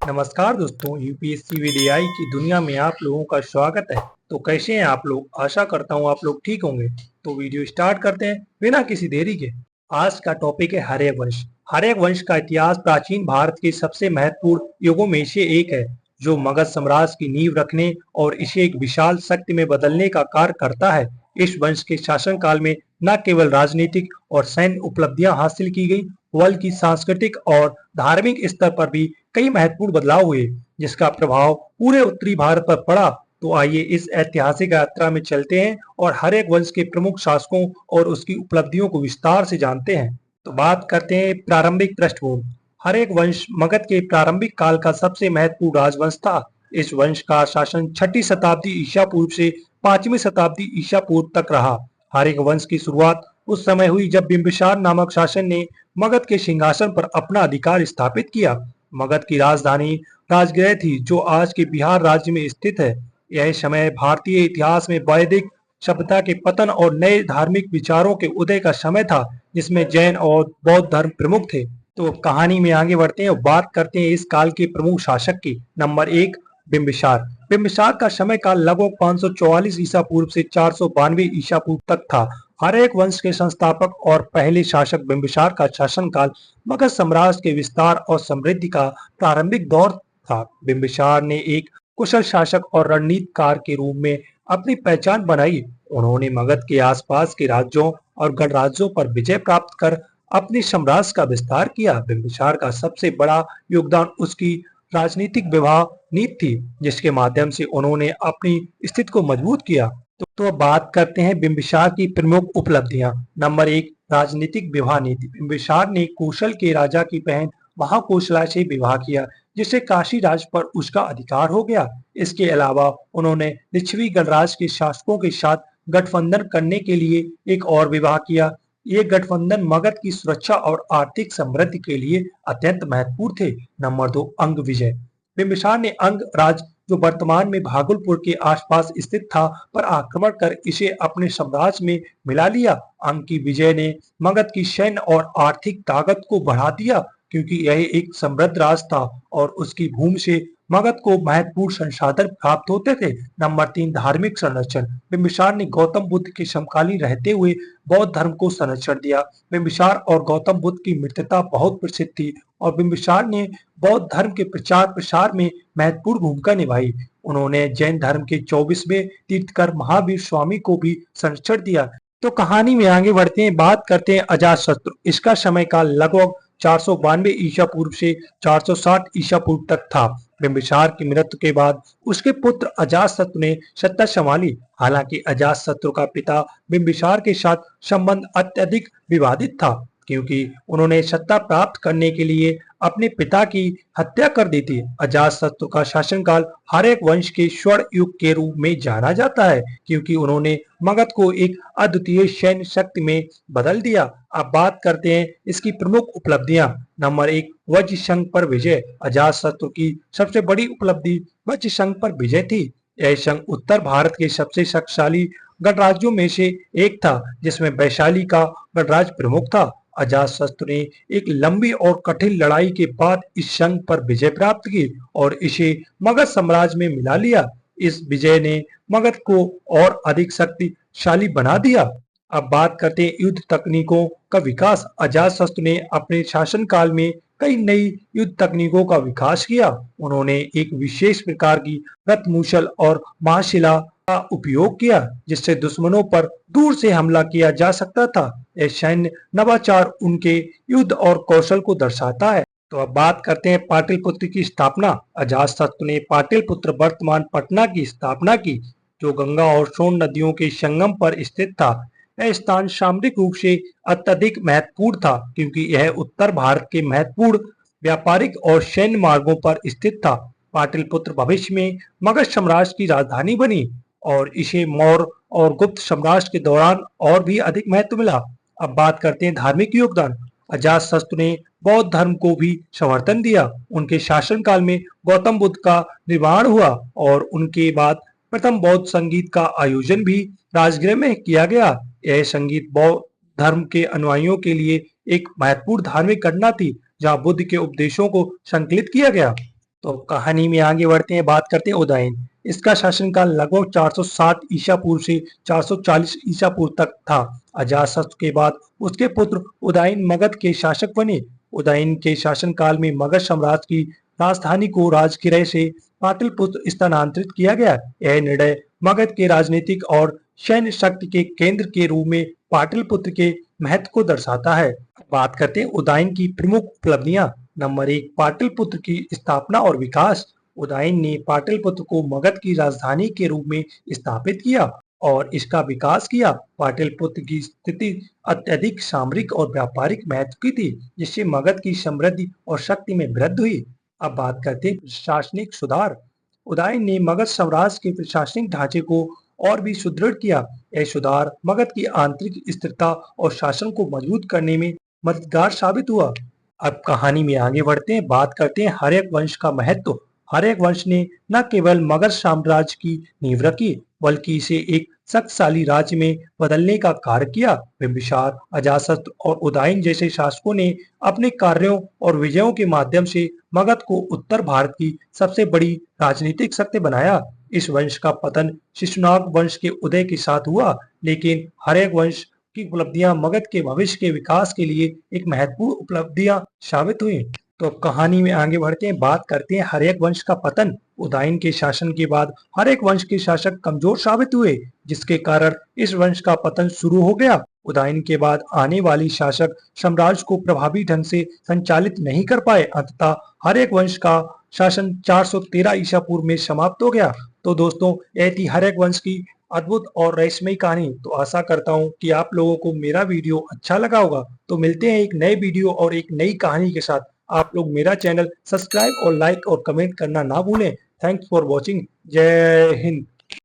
नमस्कार दोस्तों, UPSC with AI की दुनिया में आप लोगों का स्वागत है। तो कैसे हैं आप लोग? आशा करता हूँ आप लोग ठीक होंगे। तो वीडियो स्टार्ट करते हैं बिना किसी देरी के। आज का टॉपिक है हर्यक वंश। हर्यक वंश का इतिहास प्राचीन भारत के सबसे महत्वपूर्ण युगों में से एक है, जो मगध साम्राज्य की नींव रखने और इसे एक विशाल शक्ति में बदलने का कार्य करता है। इस वंश के शासनकाल में न केवल राजनीतिक और सैन्य उपलब्धियां हासिल की गई, बल्कि सांस्कृतिक और धार्मिक स्तर पर भी कई महत्वपूर्ण बदलाव हुए, जिसका प्रभाव पूरे उत्तरी भारत पर पड़ा। तो आइए इस ऐतिहासिक यात्रा में चलते हैं और हर एक वंश के प्रमुख शासकों और उसकी उपलब्धियों को विस्तार से जानते हैं। तो बात करते हैं प्रारंभिक पृष्ठभूमि। हर एक वंश मगध के प्रारंभिक काल का सबसे महत्वपूर्ण राजवंश था। इस वंश का शासन 6ठी शताब्दी ईसा पूर्व से 5वीं शताब्दी ईसा पूर्व तक रहा। हर एक वंश की शुरुआत उस समय हुई जब बिंबिसार नामक शासक ने मगध के सिंहासन पर अपना अधिकार स्थापित किया। मगध की राजधानी राजगृह थी, जो आज के बिहार राज्य में स्थित है। यह समय भारतीय इतिहास में वैदिक सभ्यता के पतन और नए धार्मिक विचारों के उदय का समय था, जिसमें जैन और बौद्ध धर्म प्रमुख थे। तो कहानी में आगे बढ़ते हैं और बात करते हैं इस काल के प्रमुख शासक की। नंबर 1, बिंबिसार। बिंबिसार का समय काल लगभग 544 ईसा पूर्व से 492 ईसा पूर्व तक था। हर एक वंश के संस्थापक और पहले शासक बिंबिसार का शासनकाल मगध साम्राज्य के विस्तार और समृद्धि का प्रारंभिक दौर था। बिंबिसार ने एक कुशल शासक और रणनीतिकार के रूप में अपनी पहचान बनाई। उन्होंने मगध के आसपास के राज्यों और गणराज्यों पर विजय प्राप्त कर अपने साम्राज्य का विस्तार किया। बिंबिसार का सबसे बड़ा योगदान उसकी राजनीतिक विवाह नीति थी, जिसके माध्यम से उन्होंने अपनी स्थिति को मजबूत किया। तो अब बात करते हैं बिंबिसार की प्रमुख उपलब्धियां। नंबर 1, राजनीतिक विवाह नीति। बिंबिसार ने कौशल के राजा की बहन महाकोशला से विवाह किया, जिससे काशी राज्य पर उसका अधिकार हो गया। इसके अलावा उन्होंने लिच्छवी गणराज्य के शासकों के साथ गठबंधन करने के लिए एक और विवाह किया। ये गठबंधन मगध की सुरक्षा और आर्थिक समृद्धि के लिए अत्यंत महत्वपूर्ण थे। नंबर 2, अंग विजय। बिंबिसार ने अंग राज्य, जो वर्तमान में भागलपुर के आसपास स्थित था, पर आक्रमण कर इसे अपने साम्राज्य में मिला लिया। अंग की विजय ने मगध की सैन्य और आर्थिक ताकत को बढ़ा दिया, क्योंकि यह एक समृद्ध राज्य था और उसकी भूमि से मगध को महत्वपूर्ण संसाधन प्राप्त होते थे। नंबर 3, धार्मिक संरक्षण। बिंबिसार ने गौतम बुद्ध के समकालीन रहते हुए बौद्ध धर्म को संरक्षण दिया। बिंबिसार और गौतम बुद्ध की मित्रता बहुत प्रसिद्ध थी और बिंबिसार ने बौद्ध धर्म के प्रचार प्रसार में महत्वपूर्ण भूमिका निभाई। उन्होंने जैन धर्म के 24वें तीर्थकर महावीर स्वामी को भी संरक्षण दिया। तो कहानी में आगे बढ़ते हैं, बात करते हैं अजातशत्रु। इसका समय काल लगभग 492 ईसा पूर्व से 460 ईसा पूर्व तक था। बिंबिसार की मृत्यु के बाद उसके पुत्र अजातशत्रु ने सत्ता संभाली। हालांकि अजातशत्रु का पिता बिंबिसार के साथ संबंध अत्यधिक विवादित था, क्योंकि उन्होंने सत्ता प्राप्त करने के लिए अपने पिता की हत्या कर दी थी। अजातशत्रु का शासनकाल हर एक वंश के स्वर्ण युग के रूप में जाना जाता है, क्योंकि उन्होंने मगध को एक अद्वितीय सैन्य शक्ति में बदल दिया। अब बात करते हैं इसकी प्रमुख उपलब्धियां। नंबर 1, वज्र संघ पर विजय। अजातशत्रु की सबसे बड़ी उपलब्धि वज्र संघ पर विजय थी। यह संघ उत्तर भारत के सबसे शक्तिशाली गणराज्यों में से एक था, जिसमें वैशाली का गणराज्य प्रमुख था। अजातशत्रु ने एक लंबी और कठिन लड़ाई के बाद इस संघ पर विजय प्राप्त की और इसे मगध साम्राज्य में मिला लिया। इस विजय ने मगध को और अधिक शक्तिशाली बना दिया। अब बात करते हैं युद्ध तकनीकों का विकास। अजातशत्रु ने अपने शासनकाल में कई नई युद्ध तकनीकों का विकास किया। उन्होंने एक विशेष प्रकार की रथमूसल और महाशिला का उपयोग किया, जिससे दुश्मनों पर दूर से हमला किया जा सकता था। यह सैन्य नवाचार उनके युद्ध और कौशल को दर्शाता है। तो अब बात करते हैं पाटलिपुत्र की स्थापना। अजातशत्रु ने पाटलिपुत्र वर्तमान पटना की स्थापना की, जो गंगा और सोन नदियों के संगम पर स्थित था। यह स्थान सामरिक रूप से अत्यधिक महत्वपूर्ण था, क्योंकि यह उत्तर भारत के महत्वपूर्ण व्यापारिक और सैन्य मार्गों पर स्थित था। पाटलिपुत्र भविष्य में मगध साम्राज्य की राजधानी बनी और इसे मौर्य और गुप्त साम्राज्य के दौरान और भी अधिक महत्व मिला। अब बात करते हैं धार्मिक योगदान। अजातशत्रु ने बौद्ध धर्म को भी समर्थन दिया। उनके शासनकाल में गौतम बुद्ध का निर्माण हुआ और उनके बाद प्रथम बौद्ध संगीत का आयोजन भी राजगृह में किया गया। यह संगीत बौद्ध धर्म के अनुयायियों के लिए एक महत्वपूर्ण धार्मिक घटना थी, जहां बुद्ध के उपदेशों को संकलित किया गया। तो कहानी में आगे बढ़ते हैं, बात करते हैं उदयन। इसका शासनकाल लगभग 460 ईसा पूर्व से 440 ईसा पूर्व तक था। अजातशत्रु के बाद उसके पुत्र उदयन मगध के शासक बने। उदयन के शासनकाल में मगध साम्राज्य की राजधानी को राजगिरह से पाटलिपुत्र स्थानांतरित किया गया। यह निर्णय मगध के राजनीतिक और सैन्य शक्ति के केंद्र के रूप में पाटलिपुत्र के महत्व को दर्शाता है। बात करते हैं उदयन की प्रमुख उपलब्धियां। नंबर 1, पाटलिपुत्र की स्थापना और विकास। उदयन ने पाटलिपुत्र को मगध की राजधानी के रूप में स्थापित किया और इसका विकास किया। पाटलिपुत्र की स्थिति अत्यधिक सामरिक और व्यापारिक महत्व की थी, जिससे मगध की समृद्धि और शक्ति में वृद्धि हुई। अब बात करते हैं प्रशासनिक सुधार। उदयन ने मगध साम्राज्य के प्रशासनिक ढांचे को और भी सुदृढ़ किया। यह सुधार मगध की आंतरिक स्थिरता और शासन को मजबूत करने में मददगार साबित हुआ। अब कहानी में आगे बढ़ते हैं, बात करते हैं हर्यक वंश का महत्व। हर्यक वंश ने न केवल मगध साम्राज्य की नींव रखी, बल्कि इसे एक शक्तिशाली राज्य में बदलने का कार्य किया। बिंबिसार, अजातशत्रु और उदयन जैसे शासकों ने अपने कार्यों और विजयों के माध्यम से मगध को उत्तर भारत की सबसे बड़ी राजनीतिक शक्ति बनाया। इस वंश का पतन शिशुनाग वंश के उदय के साथ हुआ, लेकिन हर्यक वंश की उपलब्धियां मगध के भविष्य के विकास के लिए एक महत्वपूर्ण उपलब्धियां साबित हुई। तो कहानी में आगे बढ़ते हैं, बात करते हैं हर्यक वंश का पतन। उदयन के शासन के बाद हर्यक वंश के शासक कमजोर साबित हुए, जिसके कारण इस वंश का पतन शुरू हो गया। उदयन के बाद आने वाली शासक साम्राज्य को प्रभावी ढंग से संचालित नहीं कर पाए। अंततः हर्यक वंश का शासन 413 ईसा पूर्व में समाप्त हो गया। तो दोस्तों, यह थी हर्यक वंश की अद्भुत और रहस्यमयी कहानी। तो आशा करता हूँ कि आप लोगों को मेरा वीडियो अच्छा लगा होगा। तो मिलते हैं एक नए वीडियो और एक नई कहानी के साथ। आप लोग मेरा चैनल सब्सक्राइब और लाइक और कमेंट करना ना भूलें। Thanks for watching. जय हिंद।